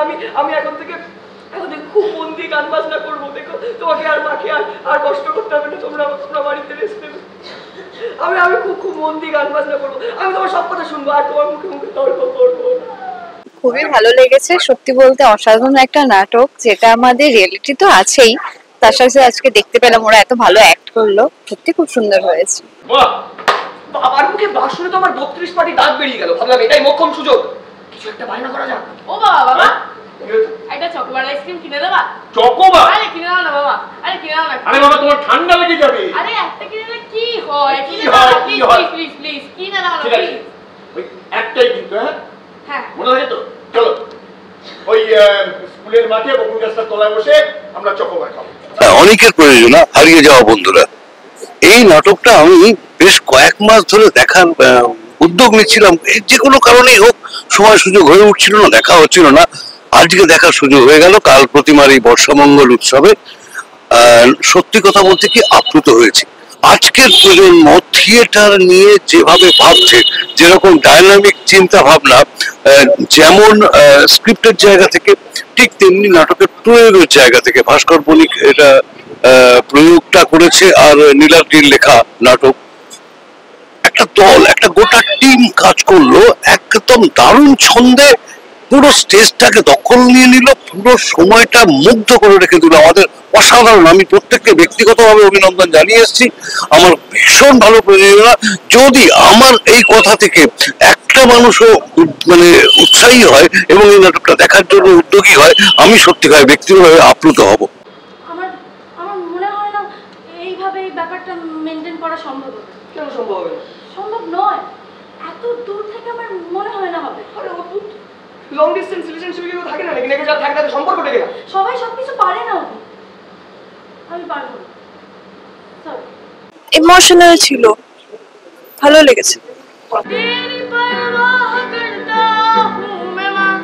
আমি আমি এখন থেকে খুব মন দিয়ে গান বাজনা করবো। দেখো তোমাকে আর মাকে আর কষ্ট করতে হবে না, তোমরা বাড়িতে রেস্ট নেবে। আমি খুব মন দিয়ে গান বাজনা করবো, আমি তোমার সব কথা শুনবো আর তোমার মুখে মুখে তর্ক করবো। খুবই ভালো লেগেছে, সত্যি বলতে অসাধারণ একটা নাটক, যেটা আমাদের রিয়েলিটি তো আছেই, তার সাথে আজকে দেখতে পেলাম ওরা এত ভালো অ্যাক্ট করলো, সত্যি খুব সুন্দর হয়েছে। বাবার মুখে বাসনে তো আমার 32 পাটি দাঁত বেরিয়ে গেল, ভাবলাম এটাই মোক্ষম সুযোগ, কিছু একটা বায়না করা যাক। ও বাবা একটা চকোবার আইসক্রিম কিনে দেবা? চকোবার? আরে কিনে দাও না বাবা, আরে কিনে দাও না। আরে বাবা তোমার ঠান্ডা লেগে যাবে। আরে একটা কিনলে কি হয়, কিনে দাও প্লিজ প্লিজ প্লিজ, কিনে দাও না প্লিজ। ওই একটাই কিন্তু, হ্যাঁ হ্যাঁ মনে হয় তো। চলো ওই স্কুলের মাঠে বকুল গাছটার তলায় বসে আমরা চকোবার খাবো। অনেকের প্রয়োজন হারিয়ে যাওয়া বন্ধুরা, এই নাটকটা আমি বেশ কয়েক মাস ধরে দেখার উদ্যোগ নিচ্ছিলাম, যে কোনো কারণেই হোক সময় সুযোগ হয়ে উঠছিল না, দেখা হচ্ছিল না। আজকে দেখার সুযোগ হয়ে গেল কাল প্রতিমার এই বর্ষামঙ্গল উৎসবে। সত্যি কথা বলতে কি আপ্লুত হয়েছে। আজকের প্রজন্ম থিয়েটার নিয়ে যেভাবে ভাবছে, যেরকম ডায়নামিক চিন্তা ভাবনা, যেমন স্ক্রিপ্টের জায়গা থেকে ঠিক তেমনি নাটকের প্রয়োগের জায়গা থেকে ভাস্কর বণিক এটা প্রয়োগটা করেছে। আর নীলাদ্রির লেখা নাটক, একটা দল, একটা গোটা টিম কাজ করলো, একদম দারুণ ছন্দে পুরো স্টেজটাকে দখল নিয়ে নিল, পুরো সময়টা মুগ্ধ করে রেখে দিল আমাদের। অসাধারণ, আমি প্রত্যেককে ব্যক্তিগতভাবে অভিনন্দন জানিয়ে এসেছি। আমার ভীষণ ভালো প্রযোজনা। যদি আমার এই কথা থেকে একটা মানুষও মানে উৎসাহী হয় এবং এই নাটকটা দেখার জন্য উদ্যোগী হয়, আমি সত্যিকার ব্যক্তিগতভাবে আপ্লুত হব। আমার মনে হয় না এইভাবে এই ব্যাপারটা মেইনটেইন করা সম্ভব হবে। কেন সম্ভব হবে না? সম্ভব নয়, এত দূর থেকে আমার মনে হয় না হবে। আরে অদ্ভুত, লং ডিস্টেন্স রিলেশনশিপে কেউ থাকে না নাকি? নাকি যা থাকে তাদের সম্পর্ক টেকে না। সবাই সবকিছু পারে না, আমি পারবো না। সরি, ইমোশনাল ছিল, ভালো লেগেছে। तेरी परवाह करता हूँ मैं माँ,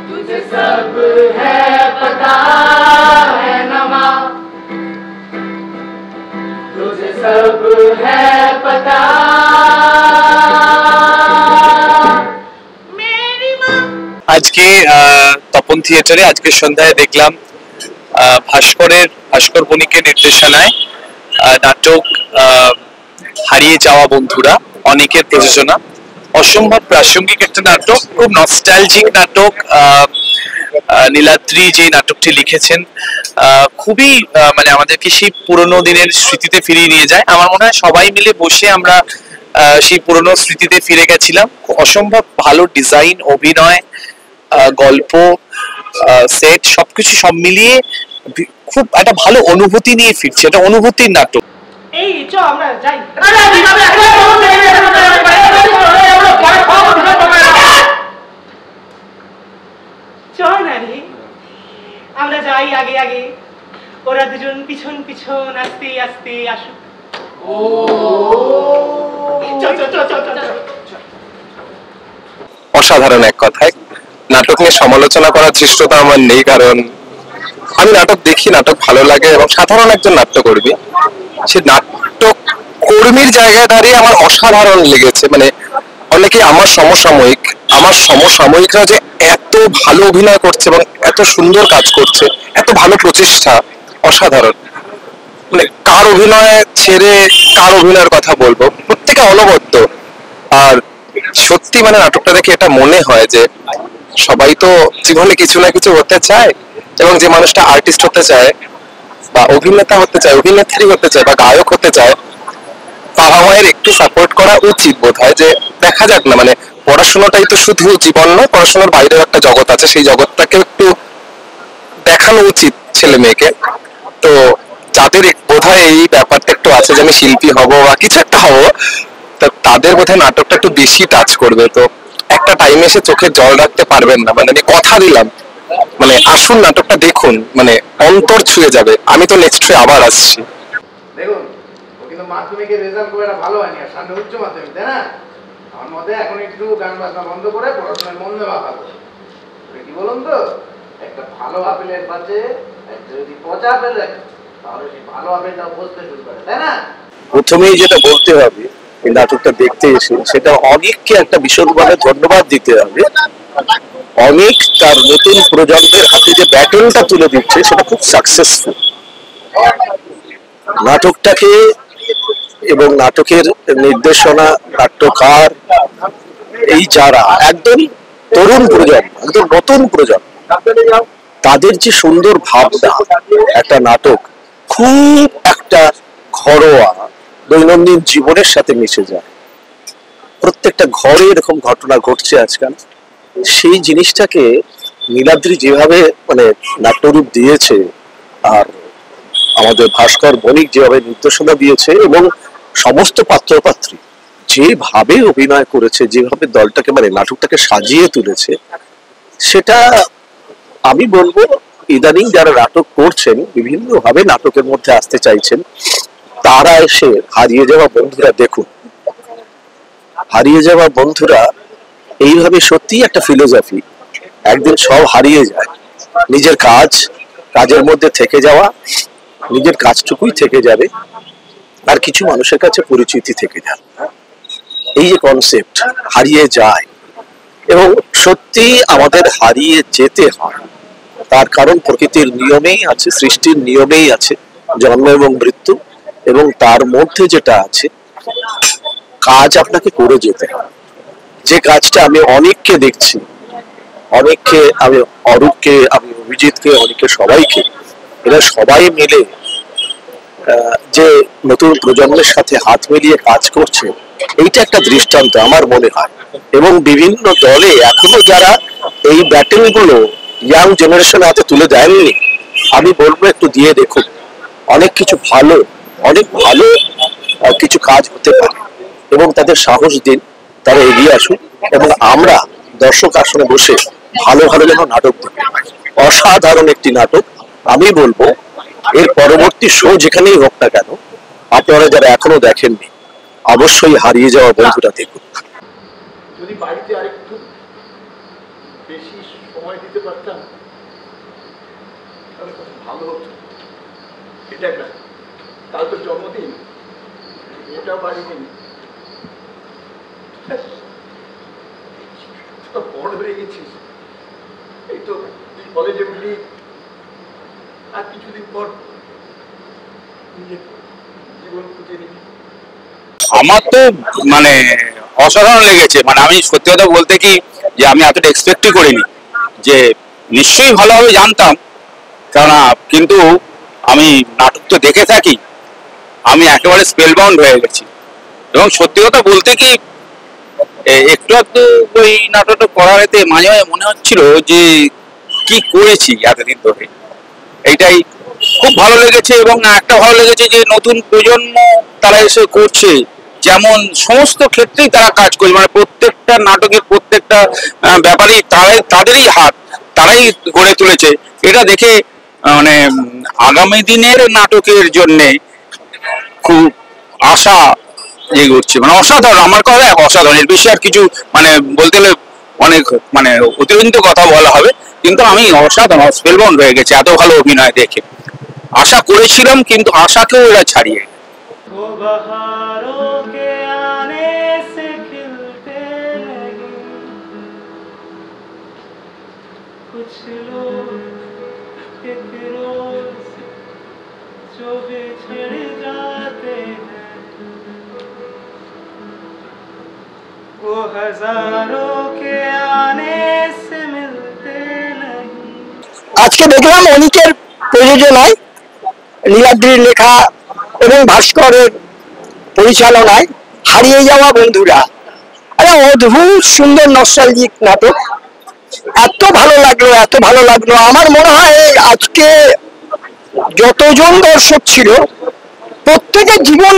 तुझे सब है पता है ना माँ, तुझे सब है पता मेरी माँ। আজকে তপন থিয়েটারে আজকে সন্ধ্যায় দেখলাম ভাস্কর বণিকের নির্দেশনায় নাটক হারিয়ে যাওয়া বন্ধুরা, অনেকের প্রযোজনা, অসম্ভব প্রাসঙ্গিক একটা নাটক, খুব নস্টালজিক নাটক। নীলাদ্রি যে নাটকটি লিখেছেন খুবই মানে আমাদেরকে সেই পুরোনো দিনের স্মৃতিতে ফিরিয়ে নিয়ে যায়। আমার মনে হয় সবাই মিলে বসে আমরা সেই পুরোনো স্মৃতিতে ফিরে গেছিলাম। অসম্ভব ভালো ডিজাইন, অভিনয়, গল্প, সেট, সবকিছু সব মিলিয়ে খুব একটা ভালো অনুভূতি নিয়ে ফিরছে। এটা অনুভূতির নাটক। এই চ আমরা যাই। চল না রে, আমরা যাই আগে আগে, ওরা দুজন পিছন পিছন আস্তে আস্তে আসুক। ও চল চল চল চল চল। অসাধারণ এক কথায়। নাটক নিয়ে সমালোচনা করার ধৃষ্টতা আমার নেই, কারণ আমি নাটক দেখি, নাটক ভালো লাগে এবং সাধারণ একজন নাট্যকর্মী, সে নাটক কর্মীর জায়গায় দাঁড়িয়ে আমার অসাধারণ লেগেছে। মানে অনেকে আমার সমসাময়িকরা যে এত ভালো অভিনয় করছে এবং এত সুন্দর কাজ করছে, এত ভালো প্রচেষ্টা, অসাধারণ। মানে কার অভিনয় ছেড়ে কার অভিনয়ের কথা বলবো, প্রত্যেকে অনবদ্য। আর সত্যি মানে নাটকটা দেখে এটা মনে হয় যে সবাই তো জীবনে কিছু না কিছু হতে চায়, এবং যে মানুষটা আর্টিস্ট হতে চায় বা অভিনেতা হতে চায়, অভিনেত্রী হতে চায় বা গায়ক হতে চায়, বাবা মায়ের একটু সাপোর্ট করা উচিত বোধ হয়। যে দেখা যাক না, মানে পড়াশোনাটাই তো শুধু জীবন নয়, পড়াশোনার বাইরেও একটা জগৎ আছে, সেই জগৎটাকে একটু দেখানো উচিত ছেলে মেয়েকে। তো যাদের বোধ হয় এই ব্যাপারটা একটু আছে যে আমি শিল্পী হব বা কিছু একটা হবো, তাদের বোধহয় নাটকটা একটু বেশি টাচ করবে। তো একটা টাইমে এসে চোখে জল রাখতে পারবেন না, মানে আমি কথা দিলাম, মানে আসুন নাটকটা দেখুন, মানে অন্তর ছুঁয়ে যাবে। আমি তো নেক্সট ডে আবার আসছি। দেখুন, ও কিন্তু মাধ্যমিকের রেজাল্ট খুব একটা ভালো হয়নি, আর সামনে উচ্চ মাধ্যমিক, তাই না? আমার মতে এখন একটু গান বাজনা বন্ধ করে পড়াশোনায় মন দেওয়া ভালো। কি বলুন তো, একটা ভালো আপেলের পাশে যদি পচা আপেল রাখে, তাহলে সেই ভালো আপেলটা বসতে শুরু করে, তাই না? প্রথমেই যেটা বলতে হবে, এই নাটকটা দেখতে এসে, সেটা অনেককে একটা ভীষণভাবে ধন্যবাদ দিতে হবে। অনেক তার নতুন প্রজন্মের হাতে যে ব্যাটনটা তুলে দিচ্ছে সেটা খুব সাকসেসফুল। নাটকটাকে এবং নাটকের নির্দেশনা, নাট্যকার, এই যারা একদম তরুণ প্রজন্ম, একদম নতুন প্রজন্ম, তাদের যে সুন্দর ভাবনা, একটা নাটক খুব একটা ঘরোয়া দৈনন্দিন জীবনের সাথে মিশে যায়। প্রত্যেকটা ঘরে এরকম ঘটনা ঘটছে আজকাল। সেই জিনিসটাকে নীলাদ্রি যেভাবে মানে নাট্যরূপ দিয়েছে, আর আমাদের ভাস্কর বণিক যেভাবে নির্দেশনা দিয়েছে, এবং সমস্ত পাত্রপাত্রী যেভাবে অভিনয় করেছে, যেভাবে দলটাকে মানে নাটকটাকে সাজিয়ে তুলেছে, সেটা আমি বলবো ইদানিং যারা নাটক করছেন, বিভিন্ন ভাবে নাটকের মধ্যে আসতে চাইছেন, তারা এসে হারিয়ে যাওয়া বন্ধুরা দেখুন। হারিয়ে যাওয়া বন্ধুরা এইভাবে সত্যি একটা ফিলোসফি, একদিন সব হারিয়ে যায়, নিজের কাজের মধ্যে থেকে যাওয়া, নিজের কাজটুকুই থেকে যাবে, আর কিছু মানুষের কাছে পরিচিতি থেকে যাবে। এই যে কনসেপ্ট হারিয়ে যায়, এবং সত্যি আমাদের হারিয়ে যেতে হয়, তার কারণ প্রকৃতির নিয়মেই আছে, সৃষ্টির নিয়মেই আছে জন্ম এবং মৃত্যু, এবং তার মধ্যে যেটা আছে কাজ আপনাকে করে যেতে হয়। যে কাজটা আমি অনেককে দেখছি, অনেককে, আমি অরূপকে, আমি অভিজিৎকে, অনেকে, সবাইকে, এরা সবাই মিলে যে নতুন প্রজন্মের সাথে হাত মিলিয়ে কাজ করছে, এইটা একটা দৃষ্টান্ত আমার মনে হয়। এবং বিভিন্ন দলে এখনো যারা এই ব্যাটেল গুলো ইয়াং জেনারেশন হাতে তুলে দেননি, আমি বলবো একটু দিয়ে দেখুন, অনেক কিছু ভালো, অনেক ভালো কিছু কাজ হতে পারে, এবং তাদের সাহস দিন, তারা এগিয়ে আসুন, এবং আমরা দর্শক আসনে বসে ভালো ভালো যেন নাটক দেখতে পাই। অসাধারণ একটি নাটক। আমি বলবো এর পরবর্তী শো যেখানেই হোক না কেন, আপনারা যারা এখনো দেখেননি, অবশ্যই হারিয়ে যাওয়া বন্ধুরা দেখুন। যদি বাড়িতে আরেকটু বেশি সময় দিতে পারতাম তাহলে কত ভালো হতো। এটা একটা, কাল তোর জন্মদিন, এটাও বাড়ি দিন, বড় হয়ে গেছিস, এই তো তুই কলেজে উঠলি, আর কিছুদিন পর নিজের জীবন খুঁজে নিবি। আমার তো মানে অসাধারণ লেগেছে। মানে আমি সত্যি কথা বলতে কি, যে আমি এতটা এক্সপেক্টই করিনি যে নিশ্চয়ই ভালো হবে, জানতাম, কারণ কিন্তু আমি নাটক তো দেখে থাকি, আমি একেবারে স্পেল বাউন্ড হয়ে গেছি। এবং সত্যি কথা বলতে কি, একটু একটু ওই নাটকটা করার এতে মাঝে মাঝে মনে হচ্ছিল যে কি করেছি এতদিন ধরে। এইটাই খুব ভালো লেগেছে। এবং একটা ভালো লেগেছে যে নতুন প্রজন্ম তারা এসে করছে, যেমন সমস্ত ক্ষেত্রেই তারা কাজ করছে, মানে প্রত্যেকটা নাটকের প্রত্যেকটা ব্যাপারেই তাদেরই হাত, তারাই গড়ে তুলেছে। এটা দেখে মানে আগামী দিনের নাটকের জন্যে খুব আশা জেগে উঠছে। মানে অসাধারণ, আমার কথা অসাধারণ। এর বেশি আর কিছু মানে বলতে গেলে অনেক মানে অতিরিক্ত কথা বলা হবে, কিন্তু আমি অসাধারণ স্পেলবাউন্ড হয়ে গেছি এত ভালো অভিনয় দেখে। আশা করেছিলাম, কিন্তু আশাকেও এরা ছাড়িয়ে। আজকে দেখলাম অনিকের প্রযোজনায়, নীলাদ্রির লেখা এবং ভাস্করের পরিচালনায় হারিয়ে যাওয়া বন্ধুরা, আরে অদ্ভুত সুন্দর নস্টালজিক নাটক। এত ভালো লাগলো, এত ভালো লাগলো। আমার মনে হয় আজকে যতজন দর্শক ছিল, প্রত্যেকের জীবন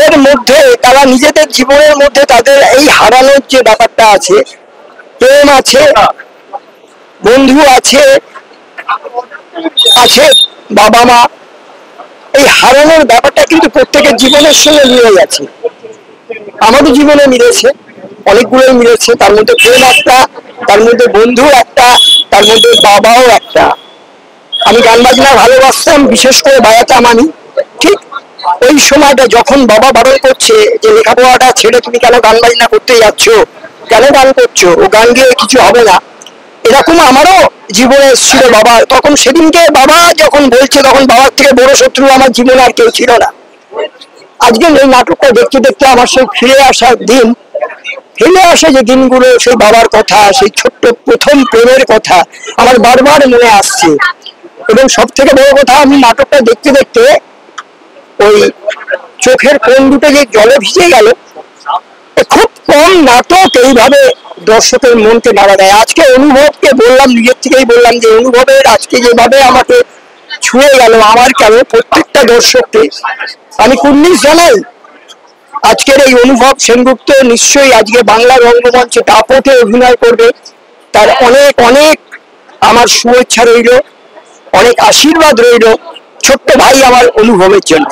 এর মধ্যে, তারা নিজেদের জীবনের মধ্যে তাদের এই হারানোর যে ব্যাপারটা আছে, প্রেম আছে, বন্ধু আছে, আছে বাবা মা, এই হারানোর ব্যাপারটা কিন্তু প্রত্যেকের জীবনের সঙ্গে মিলে গেছে। আমাদের জীবনে মিলেছে, অনেকগুলোই মিলেছে। তার মধ্যে প্রেম একটা, তার মধ্যে বন্ধু একটা, তার মধ্যে বাবাও একটা। আমি গান বাজনা ভালোবাসতাম, বিশেষ করে বাজাতাম আমি, ঠিক ওই সময়টা যখন বাবা বারণ করছে যে লেখাপড়াটা ছেড়ে তুমি কেন গান বাজনা করতে যাচ্ছ, কেন গান করছো, ও গান গিয়ে কিছু হবে না, এরকম আমারও জীবনে এসেছিল বাবা। তখন সেদিনকে বাবা যখন বলছে, তখন বাবার থেকে বড় শত্রু আমার জীবনে আর কেউ ছিল না। আজকে এই নাটকটা দেখতে দেখতে আমার সেই ফিরে আসার দিন, ফিরে আসে যে দিনগুলো, সেই বাবার কথা, সেই ছোট্ট প্রথম প্রেমের কথা আমার বারবার মনে আসছে। এবং সব থেকে বড় কথা, আমি নাটকটা দেখতে দেখতে ওই চোখের কোণ দুটো যে জলে ভিজে গেল। খুব কম নাটক এইভাবে দর্শকের মনকে নাড়া দেয়। আজকে অনুভবকে বললাম, নিজের থেকেই বললাম যে অনুভবের আজকে যেভাবে আমাকে ছুঁয়ে গেল, আমার কেন প্রত্যেকটা দর্শককে আমি কুর্নিশ জানাই। আজকের এই অনুভব সেনগুপ্ত নিশ্চয়ই আজকে বাংলা রঙ্গমঞ্চে দাপটে অভিনয় করবে, তার অনেক অনেক আমার শুভেচ্ছা রইল, অনেক আশীর্বাদ রইল ছোট্ট ভাই আমার অনুভবের জন্য।